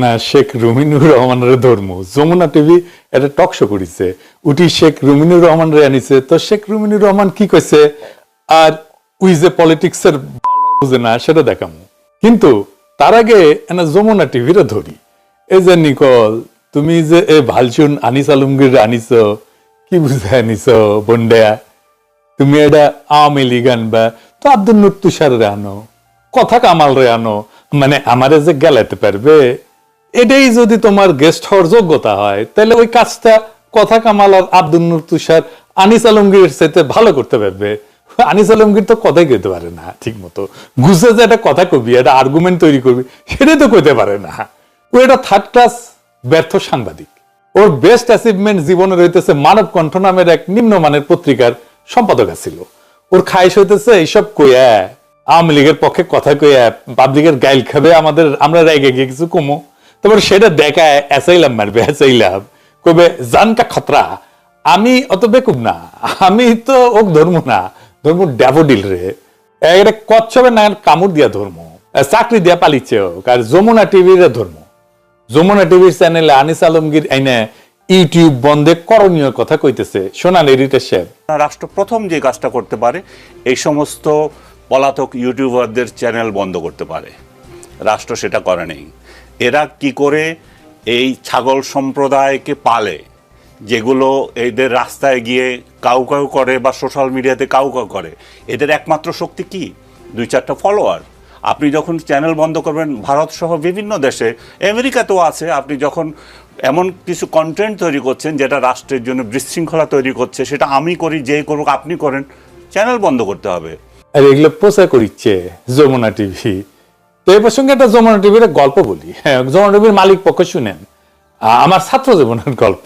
না শেখ রুমিনুর রহমানের ধর্ম যমুনা টিভি একটা টক শো করেছে উঠি শেখ রুমিনুর রহমান রে আনিছে তো শেখ রুমিনুর রহমান কি কইছে আর উই যে পলিটিক্সের বুঝে না সেটা দেখামু কিন্তু তার আগে এনা যমুনা টিভিরে ধরি এই যে নিকল তুমি যে এ ভালচুন আনিস আলমগীর আনিছ কি বুঝে আনিছ বন্ডা তুমি এটা আওয়ামী লীগ আনবা তো আব্দুল নুর তুষার রে আনো কথা কামাল রে আনো মানে আমারে যে গেলাতে পারবে এটাই যদি তোমার গেস্ট হওয়ার যোগ্যতা হয় তাহলে ওই কাজটা কথা কামাল আর আব্দুল নুর তুষার আনিস আলমগীর সাথে ভালো করতে পারবে আনিস আলমগীর তো কথাই কইতে পারে না ঠিক মতো ঘুষে যে একটা কথা কবি একটা আর্গুমেন্ট তৈরি করবি সেটাই তো কইতে পারে না ও এটা থার্ড ক্লাস ব্যর্থ সাংবাদিক ওর বেস্ট অ্যাচিভমেন্ট জীবনে রইতেছে মানব কণ্ঠ নামের এক নিম্নমানের পত্রিকার সম্পাদক ছিল ওর খাইশ হইতেছে এইসব কইয়া আওয়ামী লীগের পক্ষে কথা কইয়া পাবলিকের গাইল খাবে আমাদের আমরা রেগে গিয়ে কিছু কমো তারপর সেটা দেখায় অ্যাসাইলাম মারবে অ্যাসাইলাম কবে জানকা খতরা আমি অত বেকুব না আমি তো ওক ধর্ম না ধর্ম ড্যাফোডিল রে এটা কচ্ছপে না কামড় দিয়া ধর্ম চাকরি দিয়া পালিচ্ছে হোক আর যমুনা টিভির ধর্ম যমুনা টিভির চ্যানেলে আনিস আলমগীর আইনে ইউটিউব বন্ধে করণীয় কথা কইতেছে শোনান এডিটর সাহেব রাষ্ট্র প্রথম যে কাজটা করতে পারে এই সমস্ত পলাতক ইউটিউবারদের চ্যানেল বন্ধ করতে পারে রাষ্ট্র সেটা করে নেই এরা কি করে এই ছাগল সম্প্রদায়কে পালে যেগুলো এদের রাস্তায় গিয়ে কাউ কাউ করে বা সোশ্যাল মিডিয়াতে কাউ কাউ করে এদের একমাত্র শক্তি কি 2-4টা ফলোয়ার আপনি যখন চ্যানেল বন্ধ করবেন ভারত সহ বিভিন্ন দেশে আমেরিকাতেও আছে আপনি যখন এমন কিছু কন্টেন্ট তৈরি করছেন যেটা রাষ্ট্রের জন্য বিশৃঙ্খলা তৈরি করছে সেটা আমি করি যে করুক আপনি করেন চ্যানেল বন্ধ করতে হবে আর এগুলো প্রচার করিচ্ছে যমুনা টিভি তো এই প্রসঙ্গে একটা যমুনা টিভির গল্প বলি হ্যাঁ যমুনা টিভির মালিক পক্ষ শুনেন আমার ছাত্র জীবনের গল্প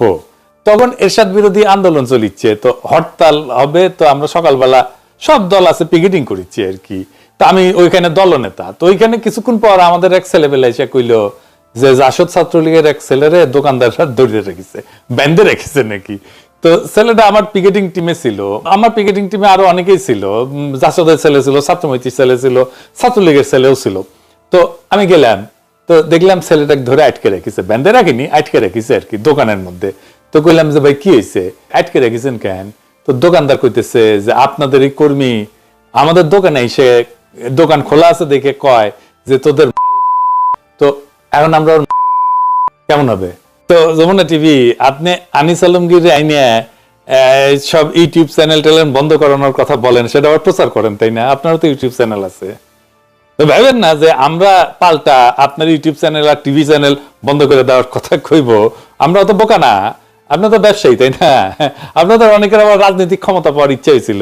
তখন এরশাদ বিরোধী আন্দোলন চলিচ্ছে তো হরতাল হবে তো আমরা সকালবেলা সব দল আছে পিকেটিং করিচ্ছি আর কি তা আমি ওইখানে দলনেতা তো ওইখানে কিছুক্ষণ পর আমাদের এক ছেলেবেলা এসে কইলো যে জাসদ ছাত্রলীগের এক ছেলেরে দোকানদাররা ধরে রেখেছে ব্যান্ডে রেখেছে নাকি তো ছেলেটা আমার পিকেটিং টিমে ছিল আমার পিকেটিং টিমে আরো অনেকেই ছিল জাসদের ছেলে ছিল ছাত্রমৈত্রীর ছেলে ছিল ছাত্রলীগের ছেলেও ছিল তো আমি গেলাম তো দেখলাম ছেলেটাকে ধরে আটকে রেখেছে ব্যান্ডে রাখিনি আটকে রেখেছে আর কি দোকানের মধ্যে তো কইলাম যে ভাই কি হয়েছে আটকে রেখেছেন কেন তো দোকানদার কইতেছে যে আপনাদের এই কর্মী আমাদের দোকানে এসে দোকান খোলা আছে দেখে কয় যে তোদের তো এখন আমরা কেমন হবে তো যমুনা টিভি আপনি আনিস আলমগীর আইনে সব ইউটিউব চ্যানেল টেলেন বন্ধ করানোর কথা বলেন সেটা আবার প্রচার করেন তাই না আপনারও তো ইউটিউব চ্যানেল আছে তো ভাবেন না যে আমরা পাল্টা আপনার ইউটিউব চ্যানেল আর টিভি চ্যানেল বন্ধ করে দেওয়ার কথা কইব আমরা তো বোকা না আপনার তো ব্যবসায়ী তাই না আপনাদের অনেকের আবার রাজনৈতিক ক্ষমতা পাওয়ার ইচ্ছা হয়েছিল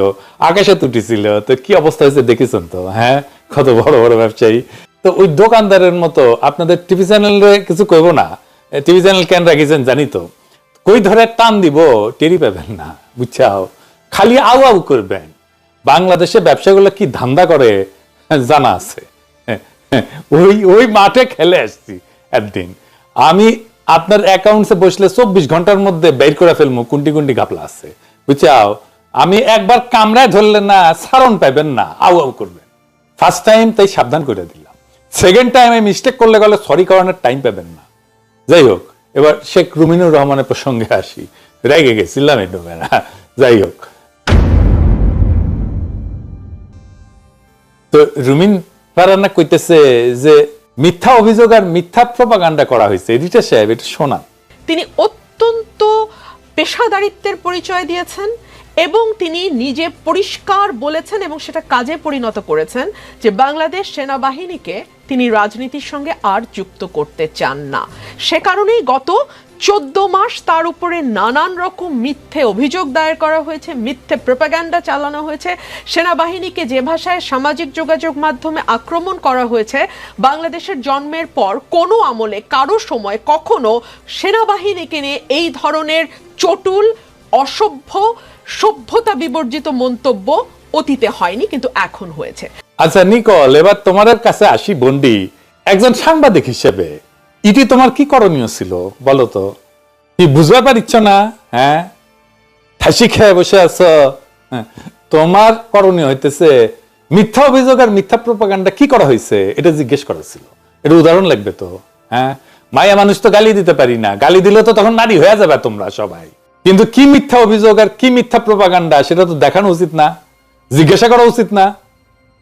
আকাশে তুটিছিল তো কি অবস্থা হয়েছে দেখেছেন তো হ্যাঁ কত বড় বড় ব্যবসায়ী তো ওই দোকানদারের মতো আপনাদের টিভি চ্যানেলে কিছু কইব না টিভি চ্যানেল কেন রাখিছেন জানি তো কই ধরে টান দিব টেরি পাবেন না বুঝছাও খালি আউ আউ করবেন বাংলাদেশে ব্যবসাগুলো কি ধান্দা করে জানা আছে ওই ওই মাঠে খেলে আসছি একদিন আমি আপনার অ্যাকাউন্টসে বসলে 24 ঘন্টার মধ্যে বের করে ফেলবো কোনটি কোনটি ঘাপলা আছে বুঝছাও আমি একবার কামড়ায় ধরলে না সারণ পাইবেন না আউ আউ করবেন ফার্স্ট টাইম তাই সাবধান করে দিলাম সেকেন্ড টাইম আমি মিস্টেক করলে গেলে সরি করানোর টাইম পাবেন না যাই হোক এবার শেখ রুমিনুর রহমানের প্রসঙ্গে আসি রেগে গেছিলাম একটু যাই হোক তো রুমিন ফারানা কইতেছে যে মিথ্যা অভিযোগ আর মিথ্যা প্রপাগান্ডা করা হয়েছে এডিটর সাহেব এটা শোনা তিনি অত্যন্ত পেশাদারিত্বের পরিচয় দিয়েছেন এবং তিনি নিজে পরিষ্কার বলেছেন এবং সেটা কাজে পরিণত করেছেন যে বাংলাদেশ সেনাবাহিনীকে তিনি রাজনীতির সঙ্গে আর যুক্ত করতে চান না সে কারণেই গত 14 মাস তার উপরে নানান রকম মিথ্যে অভিযোগ দায়ের করা হয়েছে মিথ্যে প্রপাগান্ডা চালানো হয়েছে সেনাবাহিনীকে যে ভাষায় সামাজিক যোগাযোগ মাধ্যমে আক্রমণ করা হয়েছে বাংলাদেশের জন্মের পর কোনো আমলে কারো সময় কখনো সেনাবাহিনীকে নিয়ে এই ধরনের চটুল অসভ্য সভ্যতা বিবর্জিত মন্তব্য অতীতে হয়নি কিন্তু এখন হয়েছে আচ্ছা নিকল এবার তোমার কাছে আসি বন্ডি একজন সাংবাদিক হিসেবে ইটি তোমার কি করণীয় ছিল বলো তো কি বুঝতে পারিচ্ছ না হ্যাঁ হাসি খেয়ে বসে আছো তোমার করণীয় হইতেছে মিথ্যা অভিযোগ আর মিথ্যা প্রপাগান্ডা কি করা হয়েছে এটা জিজ্ঞেস করা ছিল এটা উদাহরণ লাগবে তো হ্যাঁ মায়া মানুষ তো গালি দিতে পারি না, গালি দিলে তো তখন নারী হয়ে যাবে তোমরা সবাই। কিন্তু কি মিথ্যা অভিযোগ আর কি মিথ্যা প্রোপাগান্ডা সেটা তো দেখানো উচিত না, জিজ্ঞাসা করা উচিত না?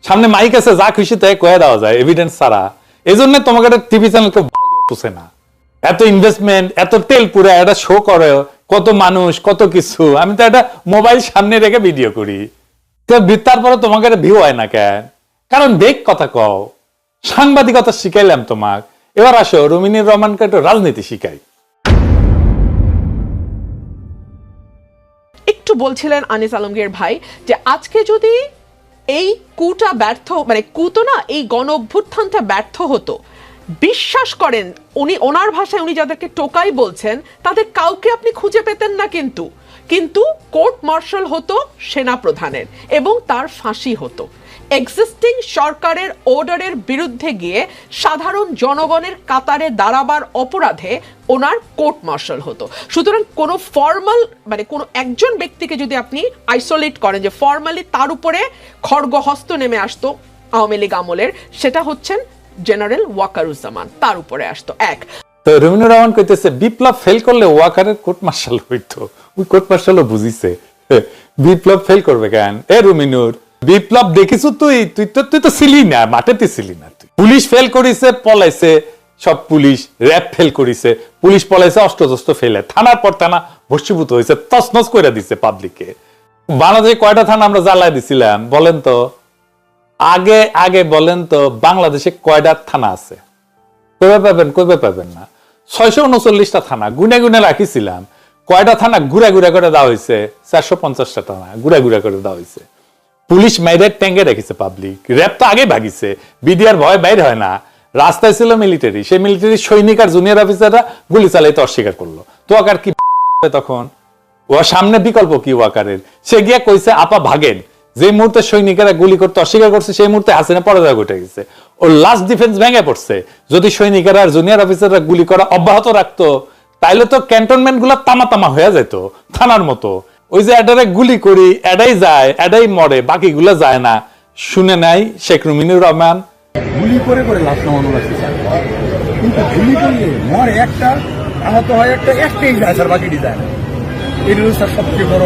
সামনে মাইক আছে, যা খুশি তাই কয়ে দেওয়া যায় এভিডেন্স ছাড়া। এই জন্য তোমাকে একটা টিভি চ্যানেলকে পুষে না, এত ইনভেস্টমেন্ট, এত তেল পুরে একটা শো করে, কত মানুষ, কত কিছু। আমি তো একটা মোবাইল সামনে রেখে ভিডিও করি, তারপরে তোমাকে ভিউ হয় না কেন? কারণ বেগ কথা কও, সাংবাদিকতা শিখাইলাম তোমাক, এবার আসো রুমিনুর রহমানকে একটু রাজনীতি শিখাই। একটু বলছিলেন আনিস আলমগীর ভাই যে আজকে যদি এই কুটা ব্যর্থ, মানে কুতো না, এই গণ অভ্যুত্থানটা ব্যর্থ হতো, বিশ্বাস করেন উনি, ওনার ভাষায় উনি যাদেরকে টোকাই বলছেন তাদের কাউকে আপনি খুঁজে পেতেন না, কিন্তু কোর্ট মার্শাল হতো সেনা প্রধানের এবং তার ফাঁসি হতো। এক্সিস্টিং সরকারের অর্ডারের বিরুদ্ধে গিয়ে সাধারণ জনগণের কাতারে দাঁড়াবার অপরাধে ওনার কোর্ট মার্শাল হতো। সুতরাং কোনো ফর্মাল, মানে কোনো একজন ব্যক্তিকে যদি আপনি আইসোলেট করেন যে ফর্মালি তার উপরে খড়গহস্ত নেমে আসতো আওয়ামী লীগ আমলের, সেটা হচ্ছেন জেনারেল ওয়াকারুজ্জামান, তার উপরে আসতো এক। তো রুমিনুর রহমান কইতেছে বিপ্লব ফেল করলে ওয়াকারের কোর্ট মার্শাল হইতো। ওই কোর্ট মার্শালও বুঝিছে বিপ্লব ফেল করবে কেন? এ রুমিনুর, বিপ্লব দেখিস তুই তো ছিলি না, মাঠেতে ছিলি না তুই। পুলিশ ফেল করিছে, পলাইছে সব পুলিশ, র্যাব ফেল করিছে, পুলিশ পলাইছে, অস্ত্রশস্ত্র ফেলে, থানার পর থানা ভস্মীভূত হয়েছে, তছনছ করে দিছে পাবলিককে। বাংলাদেশে কয়টা থানা আমরা জ্বালাই দিছিলাম বলেন তো? আগে বলেন তো, বাংলাদেশে কয়টা থানা আছে? কবে পাবেন না। 639টা থানা গুনে গুনে রাখিছিলাম। কয়টা থানা ঘুরা করে দেওয়া হয়েছে? 450টা থানা ঘুরা করে দেওয়া হয়েছে। পুলিশ মেরে ট্যাঙ্গে রেখেছে পাবলিক, র্যাব তো আগে ভাগিছে, বিডিআর ভয় বাইর হয় না। রাস্তায় ছিল মিলিটারি, সেই মিলিটারি সৈনিক আর জুনিয়র অফিসাররা গুলি চালাইতে অস্বীকার করলো। তো ওয়াকার কি তখন? ও সামনে বিকল্প কি ওয়াকারের? সে গিয়া কইছে আপা ভাগেন। যে মুহূর্তে সৈনিকেরা গুলি করতে অস্বীকার করছে সেই মুহূর্তে হাসিনা পরাজয় ঘটে গেছে, ওর লাস্ট ডিফেন্স ভেঙে পড়ছে। যদি সৈনিকেরা আর জুনিয়র অফিসাররা গুলি করা অব্যাহত রাখতো তাইলে তো ক্যান্টনমেন্ট গুলা তামা হয়ে যেত, থানার মতো। ওই যে এডারে গুলি করি, এডাই যায়, এডাই মরে, বাকিগুলা যায় না। শুনে নাই শেখ রুমিনুর রহমান গুলি করে লাশ নামানো লাগছে স্যার, কিন্তু গুলি করলে মরে একটা, আহত হয় একটাই যায় স্যার, বাকিটি যায় না। এগুলো স্যার সবচেয়ে বড়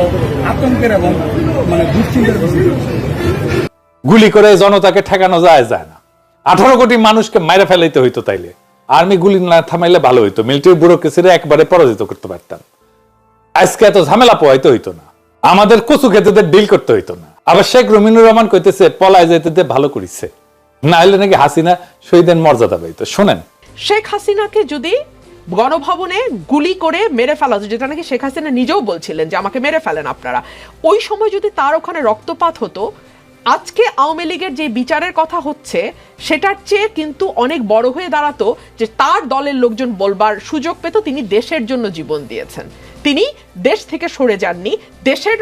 আতঙ্কের এবং মানে দুশ্চিন্তার বিষয়। গুলি করে জনতাকে ঠেকানো যায় না। 18 কোটি মানুষকে মাইরা ফেলাইতে হইতো, তাইলে আর্মি গুলি না থামাইলে ভালো হইতো, মিলিটারি ব্যুরোক্রেসিরা একবারে পরাজিত করতে পারতাম। আজকে এত ঝামেলা পোহাইতে হইতো না, আমাদের কচু খেতেদের ডিল করতে হইতো না। আবার শেখ রুমিনুর রহমান কইতেছে পলায় যেতে ভালো করিছে, না হলে নাকি হাসিনা শহীদের মর্যাদা পাইতো। শোনেন, শেখ হাসিনাকে যদি গণভবনে গুলি করে মেরে ফেলা, যেটা নাকি শেখ হাসিনা নিজেও বলছিলেন যে আমাকে মেরে ফেলেন আপনারা, ওই সময় যদি তার ওখানে রক্তপাত হতো, আজকে আওয়ামী লীগের যে বিচারের কথা হচ্ছে সেটার চেয়ে কিন্তু অনেক বড় হয়ে দাঁড়াতো যে তার দলের লোকজন বলবার সুযোগ পেত তিনি দেশের জন্য জীবন দিয়েছেন, তিনি দেশ থেকে সরে যাননি, দেশের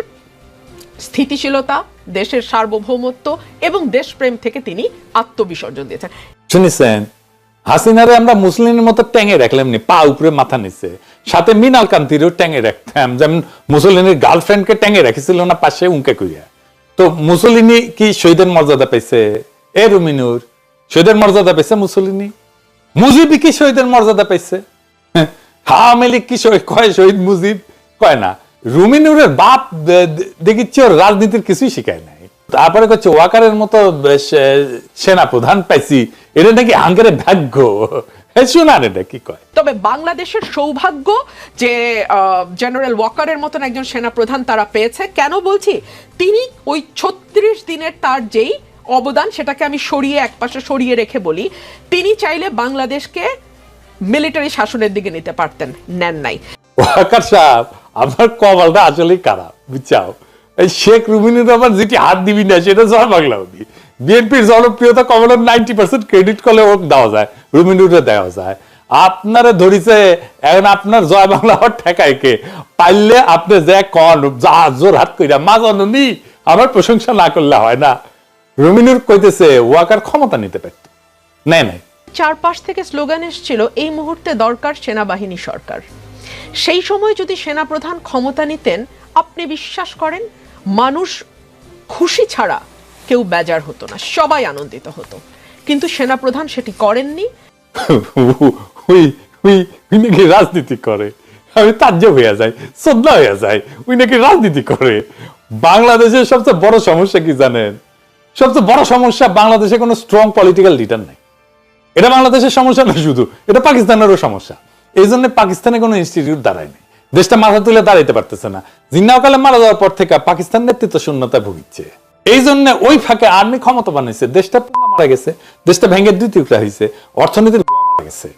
স্থিতিশীলতা, দেশের সার্বভৌমত্ব এবং দেশপ্রেম থেকে তিনি আত্মবিসর্জন দিয়েছেন। শুনেছেন, হাসিনারে আমরা মুসলিমের মতো ট্যাঙে রাখলাম নি, পা উপরে মাথা নিচে, সাথে মিনাল কান্তিরও ট্যাঙে রাখতাম, যেমন মুসলিনের গার্লফ্রেন্ডকে ট্যাঙে রেখেছিল না পাশে উনকে কইয়া। তো মুসলিনি কি শহীদের মর্যাদা পাইছে? এ রুমিনুর, শহীদের মর্যাদা পাইছে মুসলিনি? মুজিবি কি শহীদের মর্যাদা পাইছে? আওয়ামী লীগ কি কয় শহীদ মুজিব? কয় না। রুমিনুরের বাপ দেখিচ্ছি ওর রাজনীতির কিছুই শিখায় নাই। তারপরে করছে ওয়াকারের মতো সেনা প্রধান পাইছি, এটা নাকি হাঙ্গেরের ভাগ্য। শোনান এটা কি কয়। তবে বাংলাদেশের সৌভাগ্য যে জেনারেল ওয়াকারের মতন একজন সেনা প্রধান তারা পেয়েছে। কেন বলছি? তিনি ওই 36 দিনের তার যেই অবদান, সেটাকে আমি একপাশে সরিয়ে রেখে বলি, তিনি চাইলে বাংলাদেশকে মিলিটারি শাসনের দিকে নিতে পারতেন, নেন নাই। ওয়াকার সাহেব, আপনার কপালটা আসলেই খারাপ, বুঝছাও। এই শেখ রুমিনুর রহমান যেটি হাত দিবি না সেটা জয় বাংলা হবি। বিএনপির জনপ্রিয়তা কমলের 90% ক্রেডিট করলে ওকে দেওয়া যায়, রুমিনুরে দেওয়া যায়। আপনারে ধরিছে, এখন আপনার জয় বাংলা হওয়ার ঠেকায় কে? পাইলে আপনি যে কন যা জোর হাত কইরা মা জননী, আমার প্রশংসা না করলে হয় না। রুমিনুর কইতেছে ওয়াকার ক্ষমতা নিতে পারত, নাই। চারপাশ থেকে স্লোগান এসেছিল এই মুহূর্তে দরকার সেনাবাহিনী সরকার। সেই সময় যদি সেনাপ্রধান ক্ষমতা নিতেন, আপনি বিশ্বাস করেন মানুষ খুশি ছাড়া কেউ বেজার হতো না, সবাই আনন্দিত হতো। কিন্তু সেনাপ্রধান সেটি করেননি। উই নাকি রাজনীতি করে। আমি তাজ্জব হয়ে যাই, শ্রদ্ধা হয়ে যায়, উই নাকি রাজনীতি করে। বাংলাদেশের সবচেয়ে বড় সমস্যা কি জানেন? সবচেয়ে বড় সমস্যা, বাংলাদেশে কোনো স্ট্রং পলিটিক্যাল লিডার নাই। এটা বাংলাদেশের সমস্যা না শুধু, এটা পাকিস্তানেরও সমস্যা। এই জন্য পাকিস্তানে কোনো ইনস্টিটিউট দাঁড়ায় নেই, দেশটা মাথা তুলে দাঁড়াইতে পারতেছে না। জিন্নাওকালে মারা যাওয়ার পর থেকে পাকিস্তান নেতৃত্ব শূন্যতায় ভুগছে। এই জন্য ওই ফাঁকে আর্মি ক্ষমতা বানিয়েছে, দেশটা মারা গেছে, দেশটা ভেঙে দুই টুকরা হয়েছে, অর্থনীতির মারা গেছে।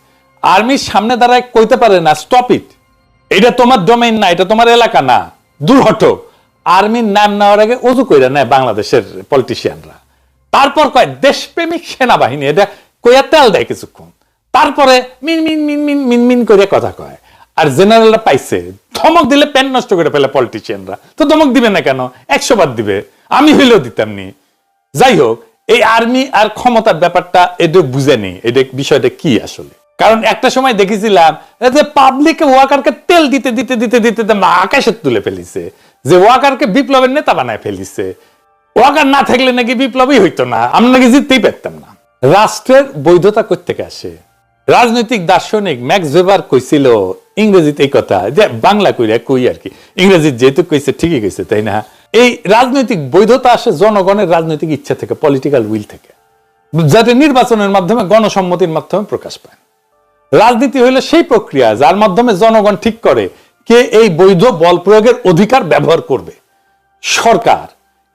আর্মির সামনে দাঁড়ায় কইতে পারে না স্টপ ইট, এটা তোমার ডোমেইন না, এটা তোমার এলাকা না, দূর হটো। আর্মির নাম নেওয়ার আগে অজু কইরা নেয় বাংলাদেশের পলিটিশিয়ানরা, তারপর কয় দেশপ্রেমিক সেনাবাহিনী, এটা কইয়া তেল দেয় কিছুক্ষণ, তারপরে মিন মিন মিন মিন মিন মিন করে কথা কয়। আর জেনারেলরা পাইছে, ধমক দিলে প্যান নষ্ট করে ফেলে পলিটিশিয়ানরা। তো ধমক দিবে না কেন? 100 বার দিবে, আমি হইলেও দিতাম নি। যাই হোক, এই আর্মি আর ক্ষমতার ব্যাপারটা এটা বুঝেনি, এটা বিষয়টা কি আসলে। কারণ একটা সময় দেখেছিলাম যে পাবলিক ওয়াকারকে তেল দিতে দিতে দিতে দিতে আকাশে তুলে ফেলিছে, যে ওয়াকারকে বিপ্লবের নেতা বানায় ফেলিছে। ওয়াকার না থাকলে নাকি বিপ্লবই হইতো না, আমরা নাকি জিততেই পারতাম না। রাষ্ট্রের বৈধতা কোত্থেকে আসে? রাজনৈতিক দার্শনিক ম্যাক্স ওয়েবার কইছিল ইংরেজিতে এই কথা, যে বাংলা কইরা কই আর কি, ইংরেজি যেহেতু কইছে ঠিকই কইছে, তাই না? এই রাজনৈতিক বৈধতা আসে জনগণের রাজনৈতিক ইচ্ছা থেকে, পলিটিক্যাল উইল থেকে, যাতে নির্বাচনের মাধ্যমে গণসম্মতির মাধ্যমে প্রকাশ পায়। রাজনীতি হইলে সেই প্রক্রিয়া যার মাধ্যমে জনগণ ঠিক করে কে এই বৈধ বল প্রয়োগের অধিকার ব্যবহার করবে। সরকার,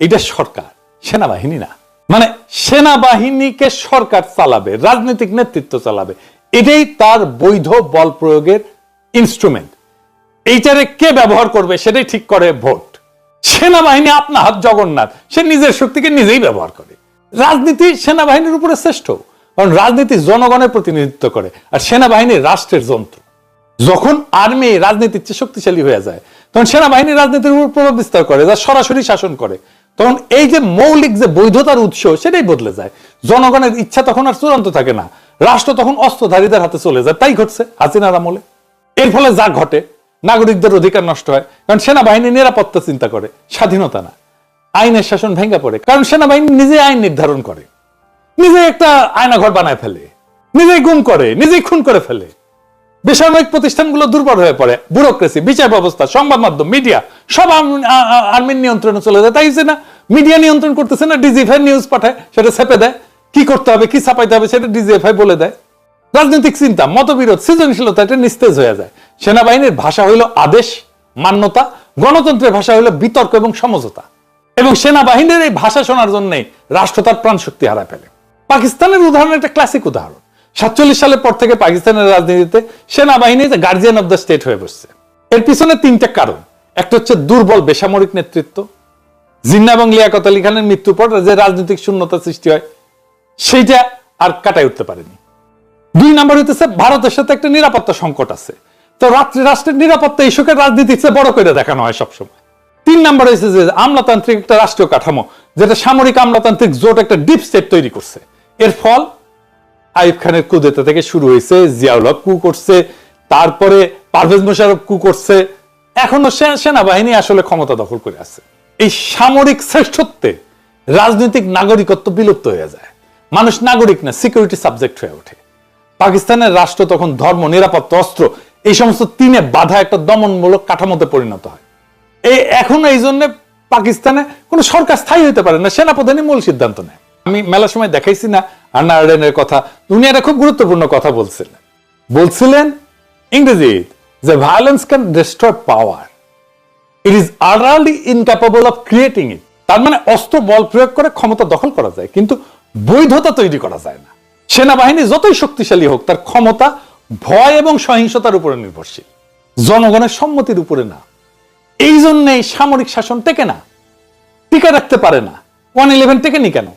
এটা সরকার, সেনাবাহিনী না। মানে সেনাবাহিনীকে সরকার চালাবে, রাজনৈতিক নেতৃত্ব চালাবে, এটাই তার বৈধ বল প্রয়োগের ইনস্ট্রুমেন্ট। এইটারে কে ব্যবহার করবে সেটাই ঠিক করে ভোট। সেনাবাহিনী আপনা হাত জগন্নাথ, সে নিজের শক্তিকে নিজেই ব্যবহার করে। রাজনীতি সেনাবাহিনীর উপরে শ্রেষ্ঠ, কারণ রাজনীতি জনগণের প্রতিনিধিত্ব করে, আর সেনাবাহিনী রাষ্ট্রের যন্ত্র। যখন আর্মি রাজনীতির চেয়ে শক্তিশালী হয়ে যায়, তখন সেনাবাহিনী রাজনীতির উপর প্রভাব বিস্তার করে, যা সরাসরি শাসন করে। তখন এই যে মৌলিক যে বৈধতার উৎস, সেটাই বদলে যায়। জনগণের ইচ্ছা তখন আর চূড়ান্ত থাকে না, রাষ্ট্র তখন অস্ত্রধারীদের হাতে চলে যায়। তাই ঘটছে হাসিনার আমলে। এর ফলে যা ঘটে, নাগরিকদের অধিকার নষ্ট হয়, কারণ সেনাবাহিনী নিরাপত্তা চিন্তা করে, স্বাধীনতা না। আইনের শাসন ভেঙে পড়ে, কারণ সেনাবাহিনী নিজে আইন নির্ধারণ করে, নিজে একটা আয়নাঘর বানায় ফেলে, নিজেই গুম করে, নিজেই খুন করে ফেলে। বেসামরিক প্রতিষ্ঠানগুলো দুর্বল হয়ে পড়ে, ব্যুরোক্রেসি, বিচার ব্যবস্থা, সংবাদ মাধ্যম, মিডিয়া সব আর্মির নিয়ন্ত্রণে চলে যায়। তাই না মিডিয়া নিয়ন্ত্রণ করতেছে না, ডিজিএফআই নিউজ পাঠায়, সেটা ছেপে দেয়, কি করতে হবে কি ছাপাইতে হবে সেটা ডিজিএফআই বলে দেয়। রাজনৈতিক চিন্তা, মতবিরোধ, সৃজনশীলতা এটা নিস্তেজ হয়ে যায়। সেনাবাহিনীর ভাষা হইল আদেশ, মান্যতা। গণতন্ত্রের ভাষা হইল বিতর্ক এবং সমঝোতা। এবং সেনাবাহিনীর এই ভাষা শোনার জন্যই রাষ্ট্র তার প্রাণ শক্তি হারায় ফেলে। পাকিস্তানের উদাহরণ একটা ক্লাসিক উদাহরণ। 47 সালের পর থেকে পাকিস্তানের রাজনীতিতে সেনাবাহিনী গার্জিয়ান অব দ্য স্টেট হয়ে বসছে। এর পিছনে 3টা কারণ। একটা হচ্ছে দুর্বল বেসামরিক নেতৃত্ব, জিন্না এবং লিয়াকত আলী খানের মৃত্যুর পর যে রাজনৈতিক শূন্যতা সৃষ্টি হয়, সেইটা আর কাটাই উঠতে পারেনি। 2 নাম্বার হইতেছে ভারতের সাথে একটা নিরাপত্তা সংকট আছে, তো রাষ্ট্রের নিরাপত্তা ইস্যুকে রাজনীতির চেয়ে বড় করে দেখানো হয় সবসময়। 3 নাম্বার হয়েছে যে আমলাতান্ত্রিক একটা রাষ্ট্রীয় কাঠামো, যেটা সামরিক আমলাতান্ত্রিক জোট একটা ডিপ স্টেট তৈরি করছে। এর ফল আইয়ুব খানের কুদেতা থেকে শুরু হয়েছে, জিয়াউল হক কু করছে, তারপরে পারভেজ মোশাররফ কু করছে, এখনো সেনাবাহিনী আসলে ক্ষমতা দখল করে আছে। এই সামরিক শ্রেষ্ঠত্বে রাজনৈতিক নাগরিকত্ব বিলুপ্ত হয়ে যায়, মানুষ নাগরিক না, সিকিউরিটি সাবজেক্ট হয়ে ওঠে। পাকিস্তানের রাষ্ট্র তখন ধর্ম, নিরাপত্তা, অস্ত্র এই সমস্ত 3 বাধা একটা দমনমূলক কাঠামোতে পরিণত হয়। এখন এই জন্য পাকিস্তানে কোনো সরকার স্থায়ী হতে পারে না, সেনাপ্রধানই মূল সিদ্ধান্ত নেয়। আমি মেলা সময় দেখাইছি না আন্না আর্ডেনের কথা, উনি একটা খুব গুরুত্বপূর্ণ কথা বলছিলেন ইংরেজি, যে violence can destroy power, it is utterly incapable of creating it. তার মানে অস্ত্র বল প্রয়োগ করে ক্ষমতা দখল করা যায়, কিন্তু বৈধতা তৈরি করা যায় না। সেনাবাহিনী যতই শক্তিশালী হোক, তার ক্ষমতা ভয় এবং সহিংসতার উপরে নির্ভরশীল, জনগণের সম্মতির উপরে না। এই জন্যই সামরিক শাসন টেকে না, টিকে রাখতে পারে না। 111 টেকেনি কেন?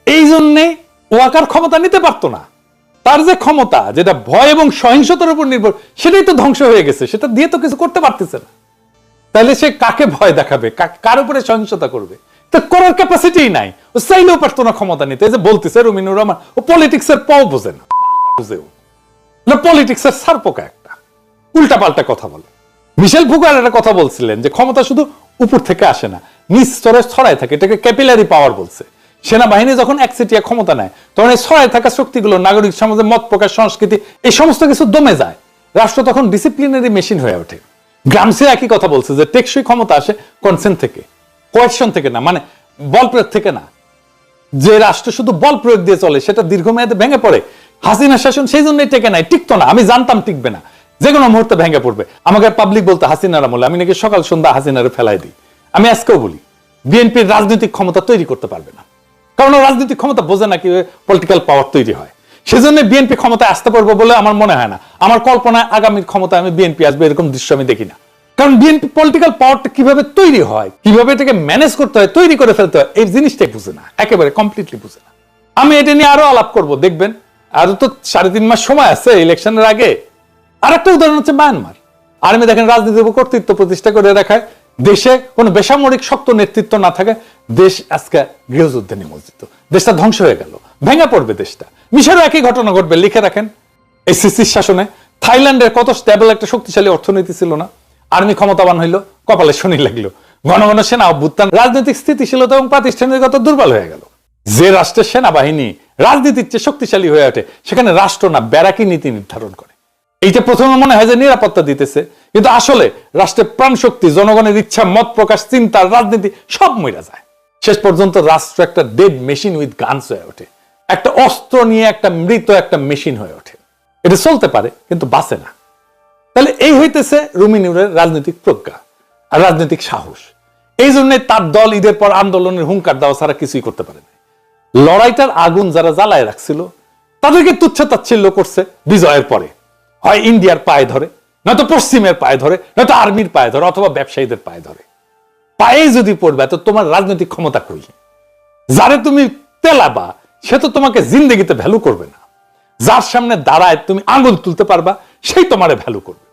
এই জন্যই ওয়াকার ক্ষমতা নিতে পারতো না। তার যে ক্ষমতা, যেটা ভয় এবং সহিংসতার উপর নির্ভর, সেটাই তো ধ্বংস হয়ে গেছে, সেটা দিয়ে তো কিছু করতে পারতেছে না। তাহলে সে কাকে ভয় দেখাবে, কার উপরে সহিংসতা করবে? তো করার ক্যাপাসিটি নাই, ও চাইলেও পারতো না ক্ষমতা নিতে। যে বলতেছে রুমিনুর রহমান, ও পলিটিক্সের পাও বোঝে না, পলিটিক্সের সারপোকা একটা, উল্টা পাল্টা কথা বলে। মিশেল ফুকার একটা কথা বলছিলেন যে ক্ষমতা শুধু উপর থেকে আসে না, নিচ স্তরে ছড়ায় থাকে, এটাকে ক্যাপিলারি পাওয়ার বলছে। সেনাবাহিনী যখন একচেটিয়া ক্ষমতা নেয়, তখন এই ছড়ায় থাকা শক্তিগুলো নাগরিক সমাজে মত প্রকাশ, সংস্কৃতি এই সমস্ত কিছু দমে যায়, রাষ্ট্র তখন ডিসিপ্লিনারি মেশিন হয়ে ওঠে। গ্রামসে একই কথা বলছে যে টেকসই ক্ষমতা আসে কনসেন্ট থেকে, কোয়েকশন থেকে না, মানে বল প্রয়োগ থেকে না। যে রাষ্ট্র শুধু বল প্রয়োগ দিয়ে চলে সেটা দীর্ঘমেয়াদে ভেঙে পড়ে। হাসিনা শাসন সেই জন্যই টেকে নাই, টিকতো না। আমি জানতাম টিকবে না, যে কোনো মুহূর্তে ভেঙে পড়বে। আমাকে পাবলিক বলতে হাসিনার আমলে আমি নাকি সকাল সন্ধ্যা হাসিনারে ফেলাই দিই। আমি আজকেও বলি বিএনপির রাজনৈতিক ক্ষমতা তৈরি করতে পারবে না, কারণ রাজনৈতিক ক্ষমতা বোঝে না কিভাবে পলিটিক্যাল পাওয়ার তৈরি হয়। সেজন্য বিএনপি ক্ষমতায় আসতে পারবো বলে আমার মনে হয় না। আমার কল্পনায় আগামীর ক্ষমতায় আমি বিএনপি আসবে এরকম দৃশ্য আমি দেখি না। কারণ বিএনপি পলিটিক্যাল পাওয়ারটা কিভাবে তৈরি হয়, কিভাবে এটাকে ম্যানেজ করতে হয়, তৈরি করে ফেলতে হয়, এই জিনিসটাই বুঝে না, একেবারে কমপ্লিটলি বুঝে না। আমি এটা নিয়ে আরো আলাপ করব, দেখবেন। আরো তো 3.5 মাস সময় আছে ইলেকশনের আগে। আর একটা উদাহরণ হচ্ছে মায়ানমার। আর্মি দেখেন রাজনীতির উপর কর্তৃত্ব প্রতিষ্ঠা করে রাখায়, দেশে কোনো বেসামরিক শক্ত নেতৃত্ব না থাকে, দেশ আজকে গৃহযুদ্ধে নিমজ্জিত, দেশটা ধ্বংস হয়ে গেল, ভেঙে পড়বে দেশটা। মিশরও একই ঘটনা ঘটবে, লিখে রাখেন। এই সিসির শাসনে থাইল্যান্ডের কত স্টেবল একটা শক্তিশালী অর্থনীতি ছিল না, আর্মি ক্ষমতাবান হইলো, কপালে শনি লাগলো, ঘন ঘন সেনা অভ্যুত্থান, রাজনৈতিক স্থিতিশীলতা এবং প্রাতিষ্ঠানিকতা দুর্বল হয়ে গেল। যে রাষ্ট্রের সেনাবাহিনী রাজনীতির চেয়ে শক্তিশালী হয়ে ওঠে, সেখানে রাষ্ট্র না ব্যারাকি নীতি নির্ধারণ করে। এইটা প্রথমে মনে হয় যে নিরাপত্তা দিতেছে, কিন্তু আসলে রাষ্ট্রের প্রাণ শক্তি, জনগণের ইচ্ছা, মত প্রকাশ, চিন্তা, রাজনীতি সব মইরা যায়। শেষ পর্যন্ত রাষ্ট্র একটা ডেড মেশিন উইথ গানস হয়ে ওঠে, একটা অস্ত্র নিয়ে একটা মৃত একটা মেশিন হয়ে ওঠে। এটা চলতে পারে কিন্তু বাঁচে না। তাহলে এই হইতেছে রুমি নুরের রাজনৈতিক প্রজ্ঞা আর রাজনৈতিক সাহস। এই জন্য তার দল ঈদের পর আন্দোলনের হুঙ্কার দেওয়া ছাড়া কিছুই করতে পারে না। লড়াইটার আগুন যারা জ্বালায় রাখছিল তাদেরকে তুচ্ছ তাচ্ছিল্য করছে বিজয়ের পরে, হয় ইন্ডিয়ার পায়ে ধরে, নয়তো পশ্চিমের পায়ে ধরে, নয়তো আর্মির পায়ে ধরে, অথবা ব্যবসায়ীদের পায়ে ধরে। পায়ে যদি পড়বে তো তোমার রাজনৈতিক ক্ষমতা কই? যারে তুমি তেলাবা সে তো তোমাকে জিন্দগিতে ভ্যালু করবে না। যার সামনে দাঁড়ায় তুমি আঙুল তুলতে পারবা সেই তোমারে ভ্যালু করবে।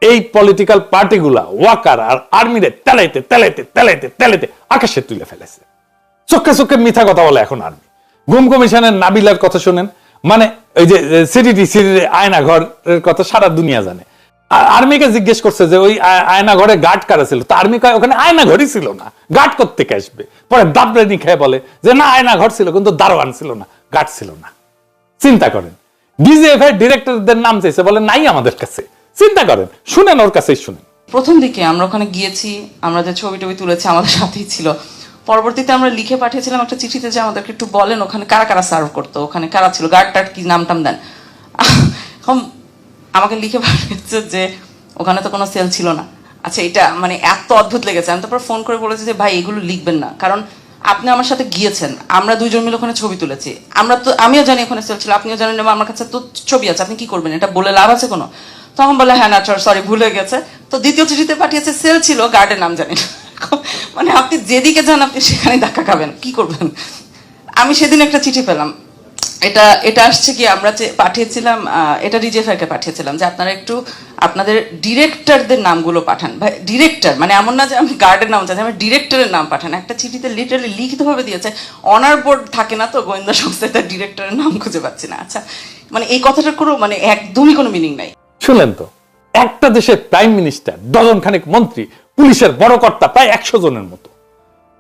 এই পলিটিক্যাল পার্টিগুলা ওয়াকার আর আর্মিরে তেলাইতে তেলাইতে তেলাইতে তেলাইতে আকাশে তুলে ফেলেছে। চোখে চোখে মিথ্যা কথা বলে এখন আর্মি। গুম কমিশনের নাবিলার কথা শোনেন, মানে ওই যে সিটিটি আয়না ঘরের কথা সারা দুনিয়া জানে। আর্মিকে জিজ্ঞেস করছে যে ওই আয়না ঘরে গার্ড কারা ছিল, তো আর্মি কয় ওখানে আয়না ঘরই ছিল না, গার্ড করতে আসবে। পরে দাবরানি খেয়ে বলে যে না আয়না ঘর ছিল কিন্তু দারোয়ান ছিল না, গার্ড ছিল না। চিন্তা করেন, ডিজিএফ এর ডিরেক্টরদের নাম চাইছে, বলে নাই আমাদের কাছে। চিন্তা করেন, শুনেন, ওর কাছেই শুনেন। প্রথম দিকে আমরা ওখানে গিয়েছি, আমরা যে ছবি টবি তুলেছি আমাদের সাথেই ছিল। পরবর্তীতে আমরা লিখে পাঠিয়েছিলাম একটা চিঠিতে যে আমাদেরকে একটু বলেন ওখানে কারা কারা সার্ভ করতো, ওখানে কারা ছিল, গার্ড টার্ড কি নাম টাম দেন। এখন আমাকে লিখে পাঠিয়েছে যে ওখানে তো কোনো সেল ছিল না। আচ্ছা, এটা মানে এত অদ্ভুত লেগেছে। আমি তারপর ফোন করে বলেছি যে ভাই এগুলো লিখবেন না, কারণ আপনি আমার সাথে গিয়েছেন, আমরা দুইজন মিলে ওখানে ছবি তুলেছি, আমিও জানি ওখানে সেল ছিল, আপনিও জানেন, এবং আমার কাছে তো ছবি আছে, আপনি কি করবেন, এটা বলে লাভ আছে কোনো? তখন বলে হ্যাঁ না সরি ভুলে গেছে। তো দ্বিতীয় চিঠিতে পাঠিয়েছে সেল ছিল, গার্ডের নাম জানি না। মানে আপনি যেদিকে যান আপনি সেখানে ধাক্কা খাবেন, কি করবেন? আমি সেদিন একটা চিঠি পেলাম, এটা আসছে কি, আমরা যে পাঠিয়েছিলাম এটা রিজেফারকে পাঠিয়েছিলাম যে আপনারা একটু আপনাদের ডিরেক্টরদের নামগুলো পাঠান। ভাই ডিরেক্টর মানে এমন না যে আমি গার্ডের নাম চাচ্ছি, আমি ডিরেক্টরের নাম পাঠান। একটা চিঠিতে লিটারালি লিখিতভাবে দিয়েছে, অনার বোর্ড থাকে না তো গোয়েন্দা সংস্থায়, তার ডিরেক্টরের নাম খুঁজে পাচ্ছি না। আচ্ছা, মানে এই কথাটার কোনো মানে একদমই কোনো মিনিং নাই। শুনলেন তো, একটা দেশের প্রাইম মিনিস্টার, ডজন খানেক মন্ত্রী, পুলিশের বড় কর্তা প্রায় 100 জনের মতো,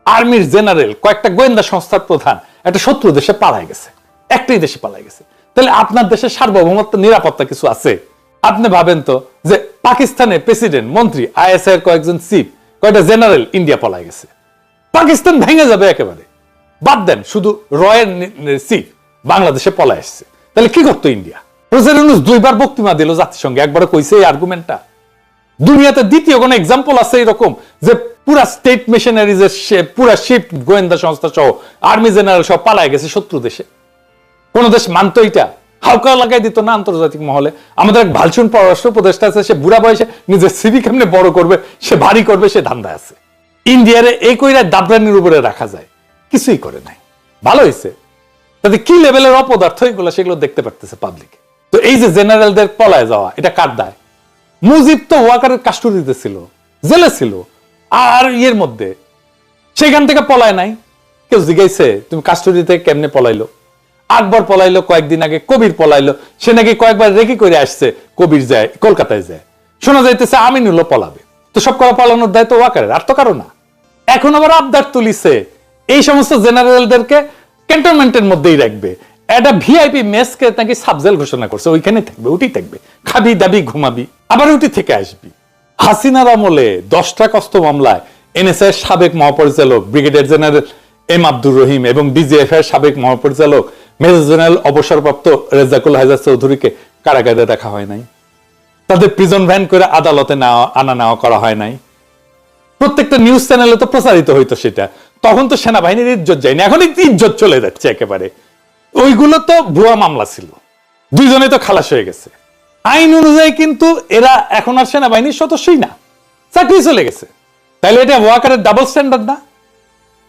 আর্মির জেনারেল, কয়েকটা গোয়েন্দা সংস্থার প্রধান একটা শত্রু দেশে পালায় গেছে, একটাই দেশে পালায় গেছে। তাহলে আপনার দেশের সার্বভৌমত্ব নিরাপত্তা কিছু আছে? আপনি ভাবেন তো যে পাকিস্তানের প্রেসিডেন্ট, মন্ত্রী, আইএসআই এর কয়েকজন চিফ, কয়েকটা জেনারেল ইন্ডিয়া পালায় গেছে, পাকিস্তান ভেঙে যাবে একেবারে। বাদ দেন, শুধু রয়ের চিফ বাংলাদেশে পলায় আসছে, তাহলে কি করতো ইন্ডিয়া? প্রেসিডেন্ট 2বার বক্তৃতা দিল জাতিসংঘে, একবার কইছে এই আর্গুমেন্টটা। দুনিয়াতে দ্বিতীয় কোন এক্সাম্পল আছে এরকম যে পুরা স্টেট মেশিনারিজের পুরা শিফট গোয়েন্দা সংস্থা সহ আর্মি জেনারেল সহ পালায় গেছে শত্রু দেশে? কোন দেশ মানতো এটা? হালকা লাগাই দিত না আন্তর্জাতিক মহলে? আমাদের এক ভালসুন পররাষ্ট্র উপদেষ্টা আছে, সে বুড়া বয়সে নিজের সিভি কেমনে বড় করবে, সে ভারী করবে, সে ধান্দায় আছে। ইন্ডিয়ারে এই কইরা দাবরানির উপরে রাখা যায়, কিছুই করে নাই। ভালো হয়েছে, তাতে কি লেভেলের অপদার্থ এগুলো সেগুলো দেখতে পারতেছে পাবলিক। তো এই যে জেনারেলদের পলায় যাওয়া, এটা কার দায়? মুজিব তো ওয়াকারের কাস্টডিতে ছিল, জেলে ছিল, আর ইয়ের মধ্যে সেখান থেকে পলায় নাই। কেউ জিজ্ঞাসে তুমি কাস্টডি থেকে কেমনে পলাইলো? আকবর পলাইলো কয়েকদিন আগে, কবির পলাইলো, সে নাকি কয়েকবার রেকি করে আসছে, কবির যায় কলকাতায় যায়, শোনা যাইতেছে আমিনুলও পলাবে। তো সব করা পালানোর দায়িত্ব ওয়াকারের, আর তো কারো না। এখন আবার আবদার তুলিছে এই সমস্ত জেনারেলদেরকে ক্যান্টনমেন্টের মধ্যেই রাখবে, একটা ভিআইপি মেসকে নাকি সাবজেল ঘোষণা করছে, ওইখানে থাকবে, ওটি থাকবে, খাবি দাবি ঘুমাবি, আবার ওটি থেকে আসবি। হাসিনার আমলে 10টা কষ্ট মামলায় এনএসআই এর সাবেক মহাপরিচালক brigadier general M Abdur Rahim এবং ডিজিএফ এর সাবেক মহাপরিচালক মেজর জেনারেল অবসরপ্রাপ্ত রেজাকুল হায়দার চৌধুরীকে কারাগারে রাখা হয় নাই, তাদের প্রিজন ভ্যান করে আদালতে আনা নেওয়া করা হয় নাই। প্রত্যেকটা নিউজ চ্যানেলে তো প্রচারিত হইতো সেটা। তখন তো সেনাবাহিনীর ইজ্জত যায়নি, এখন ইজ্জত চলে যাচ্ছে একেবারে। ওইগুলো তো ভুয়া মামলা ছিল, দুইজনে তো খালাস হয়ে গেছে। আইন অনুযায়ী কিন্তু এরা এখন আর সেনাবাহিনীর সদস্যই না, চাকরি চলে গেছে। তাইলে এটা ওয়াকারের ডাবল স্ট্যান্ডার্ড না?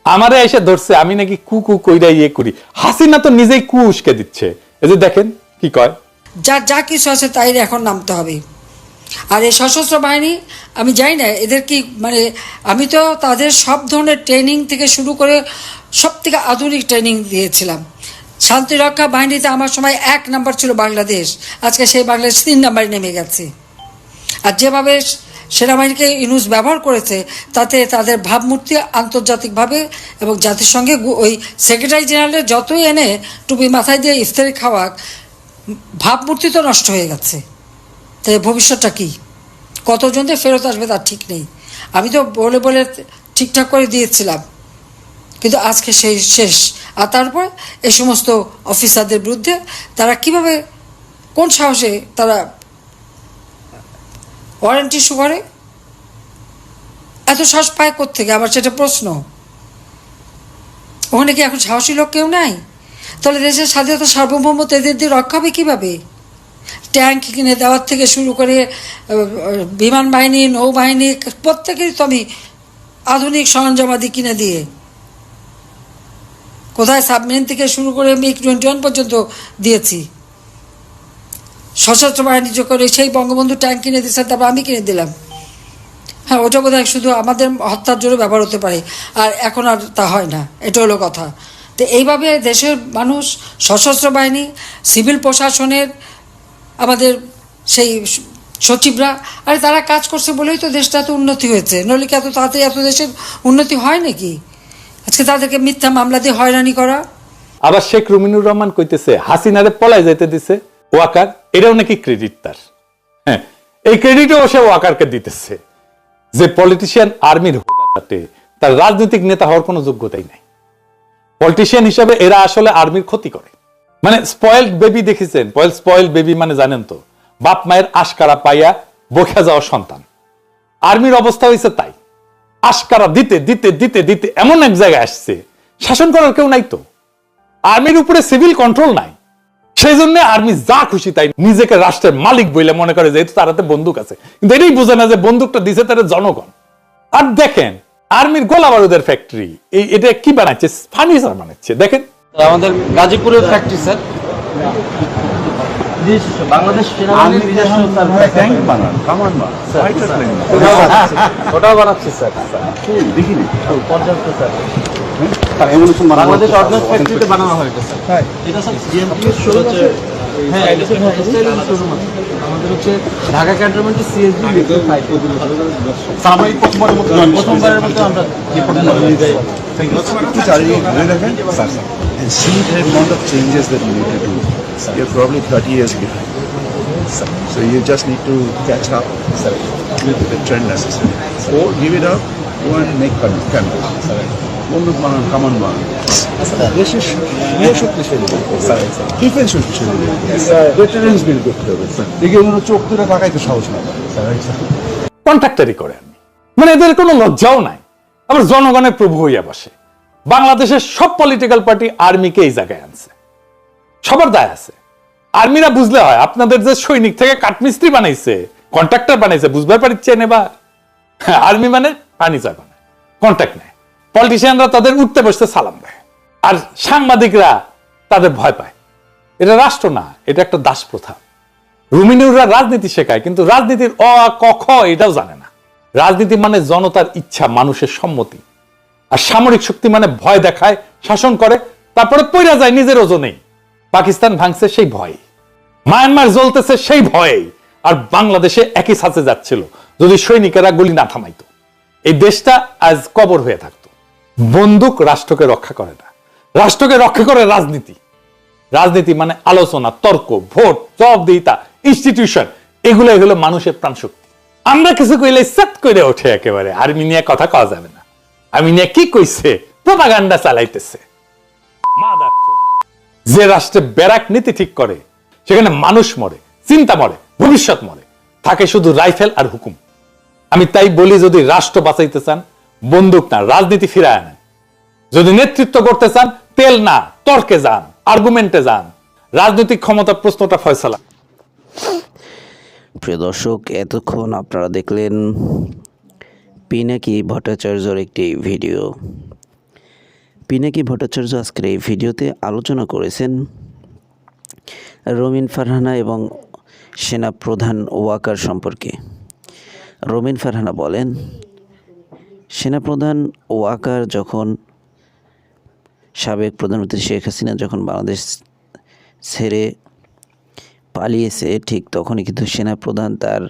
আমারে এসে ধরছে আমি নাকি কু কইরা ইয়ে করি। হাসিনা তো নিজেই কু উস্কে দিচ্ছে। এই যে দেখেন কি কয়, যার যা কিছু আছে তাই এখন নামতে হবে। আর এই সশস্ত্র বাহিনী আমি জানি না এদের কি, মানে আমি তো তাদের সব ধরনের ট্রেনিং থেকে শুরু করে সব থেকে আধুনিক ট্রেনিং দিয়েছিলাম। শান্তিরক্ষা বাহিনীতে আমার সময় 1 নাম্বার ছিল বাংলাদেশ, আজকে সেই বাংলাদেশ 3 নাম্বারে নেমে গেছে। আর যেভাবে সেনাবাহিনীকে ইউনুস ব্যবহার করেছে তাতে তাদের ভাবমূর্তি আন্তর্জাতিকভাবে এবং জাতিসংঘে ওই সেক্রেটারি জেনারেলের যতই এনে টুপি মাথায় দিয়ে ইফতারি খাওয়াক, ভাবমূর্তি তো নষ্ট হয়ে গেছে। তাই ভবিষ্যৎটা কি, কতজনদের ফেরত আসবে তার ঠিক নেই। আমি তো বলে বলে ঠিকঠাক করে দিয়েছিলাম, কিন্তু আজকে সেই শেষ। আর তারপর এই সমস্ত অফিসারদের বিরুদ্ধে তারা কিভাবে, কোন সাহসে তারা ওয়ারেন্ট ইস্যু করে? এত সাহস পায় কোত্থেকে? আবার সেটা প্রশ্ন। ওখানে কি এখন সাহসী লোক কেউ নাই? তাহলে দেশের স্বাধীনতা সার্বভৌমত্ব এদের দিয়ে রক্ষা হবে কীভাবে? ট্যাঙ্ক কিনে দেওয়ার থেকে শুরু করে বিমান বাহিনী, নৌবাহিনী, প্রত্যেকেরই তো আমি আধুনিক সরঞ্জামাদি কিনে দিয়ে, কোথায় সাবমেরিন থেকে শুরু করে MiG-21 পর্যন্ত দিয়েছি। সশস্ত্র বাহিনী করে সেই বঙ্গবন্ধু ট্যাঙ্ক কিনে দিয়েছেন, তারপর আমি কিনে দিলাম। হ্যাঁ, ওটা বোধহয় শুধু আমাদের হত্যার জন্য ব্যবহার হতে পারে, আর এখন আর তা হয় না। এটা হলো কথা। তো এইভাবে দেশের মানুষ, সশস্ত্র বাহিনী, সিভিল প্রশাসনের আমাদের সেই সচিবরা, আরে তারা কাজ করছে বলেই তো দেশটা এত উন্নতি হয়েছে। নইলে কি এত তাড়াতাড়ি এত দেশের উন্নতি হয় নাকি? আজকে তাদেরকে মিথ্যা মামলা দিয়ে হয়রানি করা। আবার শেখ রুমিনুর রহমান কইতেছে হাসিনারে পলায় যেতে দিছে ওয়াকার, এটাও নাকি ক্রেডিট তার। হ্যাঁ, এই ক্রেডিটও সে ওয়াকারকে দিতেছে। যে পলিটিশিয়ান আর্মির হোকাতে তার রাজনৈতিক নেতা হওয়ার কোনো যোগ্যতাই নাই। পলিটিশিয়ান হিসাবে এরা আসলে আর্মির ক্ষতি করে। মানে স্পয়েলড বেবি দেখেছেন? স্পয়েলড বেবি মানে জানেন তো, বাপ মায়ের আশকারা পাইয়া বকে যাওয়া সন্তান। আর্মির অবস্থা হয়েছে তাই, আশকারা দিতে দিতে দিতে দিতে এমন এক জায়গায় আসছে শাসন করার কেউ নাই। তো আর্মির উপরে সিভিল কন্ট্রোল নাই, সেই জন্য আর্মি যা খুশি তাই নিজেকে রাষ্ট্রের মালিক বলে মনে করে, যেহেতু তার হাতে বন্দুক আছে। কিন্তু এটাই বোঝে না যে বন্দুকটা দিছে তারা জনগণ। আর দেখেন আর্মির গোলা বারুদের ফ্যাক্টরি, এটা কি বানাচ্ছে? ফার্নিচার বানাচ্ছে। দেখেন আমাদের গাজীপুরের ফ্যাক্টরি স্যার, বাংলাদেশ সেনাবাহিনীর নিজস্ব ট্যাঙ্ক বানান, কামান বানান, ওটাও বানাচ্ছে স্যার। দেখিনি পর্যাপ্ত স্যার, বাংলাদেশ অর্ডিন্যান্স ফ্যাক্টরিতে বানানো হয়েছে স্যার। এটা স্যার জিএমপি হচ্ছে, হ্যাঁ এটা শোরুম আছে আমাদের, হচ্ছে ঢাকা ক্যান্টনমেন্টে সিএসবি প্রথমবারের মতো আমরা একটু চারিদিকে ঘুরে দেখেন and see the amount of changes that you need to do. You're probably 30 years behind. So you just need to catch up with the trend necessary. Or give it up, go and make content. বন্দুক বানান, কামান বানান, দেশের শক্তিশালী defence শক্তিশালী, veterans build করতে হবে। দেখে মনে চোখ তুলে তাকাইতে সাহস না পায়। কন্ট্রাক্টারি করে আর্মি, মানে এদের কোনো লজ্জাও নাই। আবার জনগণের প্রভু হইয়া বসে। বাংলাদেশের সব পলিটিক্যাল পার্টি আর্মিকে এই জায়গায় আনছে, সবার দায় আছে। আর্মিরা বুঝলে হয়, আপনাদের যে সৈনিক থেকে কাঠমিস্ত্রি বানাইছে, কন্ট্রাক্টর বানাইছে, বুঝবার পারছেন এবার? আর্মি মানে ফার্নিচার বানায়, কন্ট্রাক্ট নেয়। পলিটিশিয়ানরা তাদের উঠতে বসতে সালাম দেয়, আর সাংবাদিকরা তাদের ভয় পায়। এটা রাষ্ট্র না, এটা একটা দাস প্রথা। রুমিনুররা রাজনীতি শেখায়, কিন্তু রাজনীতির অ ক খ এটাও জানে না। রাজনীতি মানে জনতার ইচ্ছা, মানুষের সম্মতি। আর সামরিক শক্তি মানে ভয় দেখায়, শাসন করে, তারপরে পইরা যায় নিজের ওজনেই। পাকিস্তান ভাঙছে সেই ভয়ে, মায়ানমার জ্বলতেছে সেই ভয়ে, আর বাংলাদেশে একই সাথে যাচ্ছিল যদি সৈনিকেরা গুলি না থামাইতো। এই দেশটা আজ কবর হয়ে থাকতো। বন্দুক রাষ্ট্রকে রক্ষা করে না, রাষ্ট্রকে রক্ষা করে রাজনীতি। রাজনীতি মানে আলোচনা, তর্ক, ভোট, জবাবদিহিতা, ইনস্টিটিউশন, এগুলো মানুষের প্রাণশক্তি। আমরা কিছু কইলে সেট করে ওঠে একেবারে, আর্মি নিয়ে কথা কওয়া যাবে না, আর্মি নিয়ে কি কইছে, প্রোপাগান্ডা চালাইতেছে। যে রাষ্ট্রে ব্যারাক নীতি ঠিক করে সেখানে মানুষ মরে, চিন্তা মরে, ভবিষ্যৎ মরে, থাকে শুধু রাইফেল আর হুকুম। আমি তাই বলি, যদি রাষ্ট্র বাঁচাইতে চান বন্দুক না রাজনীতি ফিরায় আনেন। যদি নেতৃত্ব করতে চান তেল না তর্কে যান, আর্গুমেন্টে যান। রাজনৈতিক ক্ষমতা প্রশ্নটা ফয়সালা। প্রিয় দর্শক, এতক্ষণ আপনারা দেখলেন পিনাকি ভট্টাচার্যর একটি ভিডিও। পিনাকি ভট্টাচার্য আজকের এই ভিডিওতে আলোচনা করেছেন রোমিন ফারহানা এবং সেনা প্রধান ওয়াকার সম্পর্কে। রোমিন ফারহানা বলেন, সেনাপ্রধান ওয়াকার যখন সাবেক প্রধানমন্ত্রী শেখ হাসিনা যখন বাংলাদেশ ছেড়ে পালিয়েছে, ঠিক তখনই কিন্তু সেনাপ্রধান তার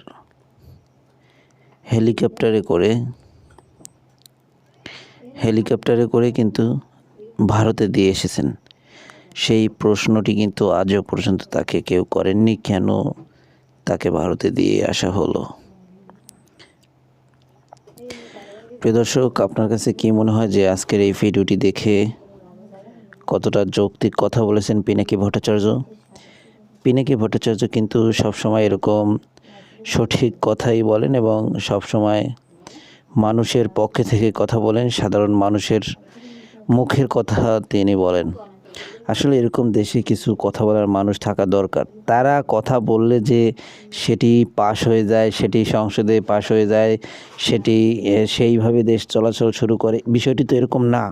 হেলিকপ্টারে করে কিন্তু ভারতে দিয়ে এসেছেন। সেই প্রশ্নটি কিন্তু আজও পর্যন্ত তাকে কেউ করেননি, কেন তাকে ভারতে দিয়ে আসা হলো। প্রিয় দর্শক, আপনার কাছে কি মনে হয় যে আজকের এই ভিডিওটি দেখে কতটা যৌক্তিক কথা বলেছেন পিনাকি ভট্টাচার্য? পিনাকি ভট্টাচার্য কিন্তু সবসময় এরকম সঠিক কথাই বলেন এবং সবসময় মানুষের পক্ষে থেকে কথা বলেন, সাধারণ মানুষের মুখের কথা তিনি বলেন। আসলে এরকম দেশে কিছু কথা বলার মানুষ থাকা দরকার। তারা কথা বললে যে সেটি পাশ হয়ে যায়, সেটি সংসদে পাশ হয়ে যায়, সেটি সেইভাবে দেশ চলাচল শুরু করে, বিষয়টি তো এরকম না।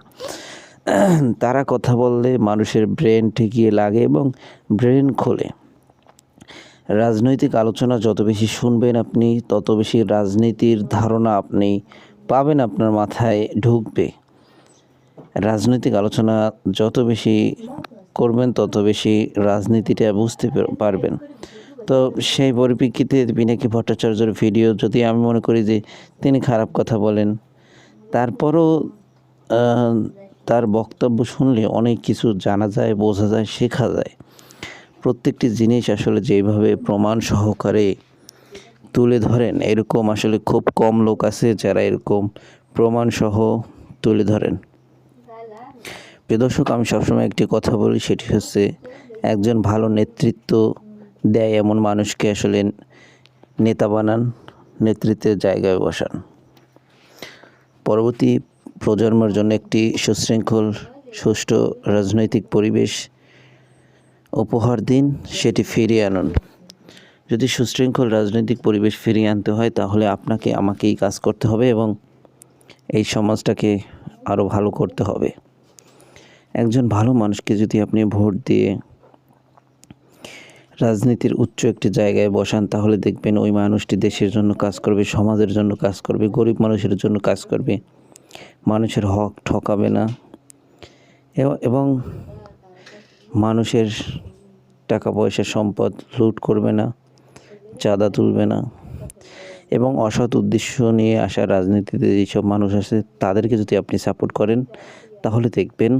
তারা কথা বললে মানুষের ব্রেন ঠেকিয়ে লাগে এবং ব্রেন খোলে। রাজনৈতিক আলোচনা যত বেশি শুনবেন আপনি, তত বেশি রাজনীতির ধারণা আপনি পাবেন, আপনার মাথায় ঢুকবে। রাজনৈতিক আলোচনা যত বেশি করবেন তত বেশি রাজনীতিটা বুঝতে পারবেন। তো সেই পরিপ্রেক্ষিতে পিনাকি ভট্টাচার্যের ভিডিও, যদি আমি মনে করি যে তিনি খারাপ কথা বলেন, তারপরও তার বক্তব্য শুনলে অনেক কিছু জানা যায়, বোঝা যায়, শেখা যায়। প্রত্যেকটি জিনিস আসলে যেভাবে প্রমাণ সহকারে তুলে ধরেন, এরকম আসলে খুব কম লোক আছে যারা এরকম প্রমাণ সহ তুলে ধরেন। প্রিয় দর্শক, আমি সবসময় একটি কথা বলি, সেটি হচ্ছে একজন ভালো নেতৃত্ব দেয় এমন মানুষকে আসলে নেতা বানান, নেতৃত্বের জায়গায় বসান। পরবর্তী প্রজন্মের জন্য একটি সুশৃঙ্খল সুষ্ঠু রাজনৈতিক পরিবেশ উপহার দিন, সেটি ফিরিয়ে আনুন। যদি সুশৃঙ্খল রাজনৈতিক পরিবেশ ফিরিয়ে আনতে হয় তাহলে আপনাকে আমাকেই কাজ করতে হবে এবং এই সমাজটাকে আরও ভালো করতে হবে। একজন ভালো মানুষকে যদি আপনি ভোট দিয়ে রাজনীতির উচ্চ একটি জায়গায় বসান, তাহলে দেখবেন ওই মানুষটি দেশের জন্য কাজ করবে, সমাজের জন্য কাজ করবে, গরিব মানুষের জন্য কাজ করবে, মানুষের হক ঠকাবে না এবং মানুষের টাকা পয়সা সম্পদ লুট করবে না, চাঁদা তুলবে না। এবং অসৎ উদ্দেশ্য নিয়ে আসা রাজনীতিতে যেসব মানুষ আছে তাদেরকে যদি আপনি সাপোর্ট করেন, তাহলে দেখবেন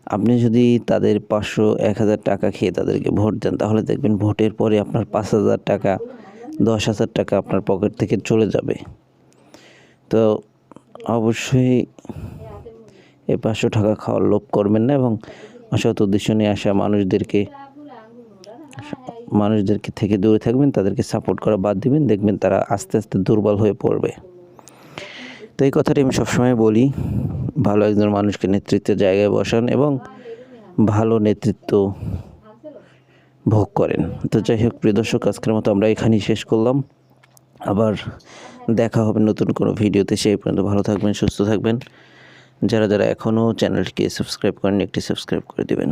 আপনি যদি তাদের 500-1000 টাকা খেয়ে তাদেরকে ভোট দেন, তাহলে দেখবেন ভোটের পরে আপনার 5000 টাকা 10,000 টাকা আপনার পকেট থেকে চলে যাবে। তো অবশ্যই এই 500 টাকা খাওয়ার লোভ করবেন না এবং অসৎ উদ্দেশ্য নিয়ে আসা মানুষদেরকে থেকে দূরে থাকবেন, তাদেরকে সাপোর্ট করা বাদ দিবেন, দেখবেন তারা আস্তে আস্তে দুর্বল হয়ে পড়বে। তো এই কথাটি আমি সবসময় বলি, ভালো একজন মানুষকে নেতৃত্বের জায়গায় বসান এবং ভালো নেতৃত্ব ভোগ করেন। তো যাই হোক প্রিয় দর্শক, আজকের মতো আমরা এখানেই শেষ করলাম। আবার দেখা হবে নতুন কোনো ভিডিওতে। সেই পর্যন্ত ভালো থাকবেন, সুস্থ থাকবেন। যারা এখনও চ্যানেলটিকে সাবস্ক্রাইব করেন, একটি সাবস্ক্রাইব করে দেবেন।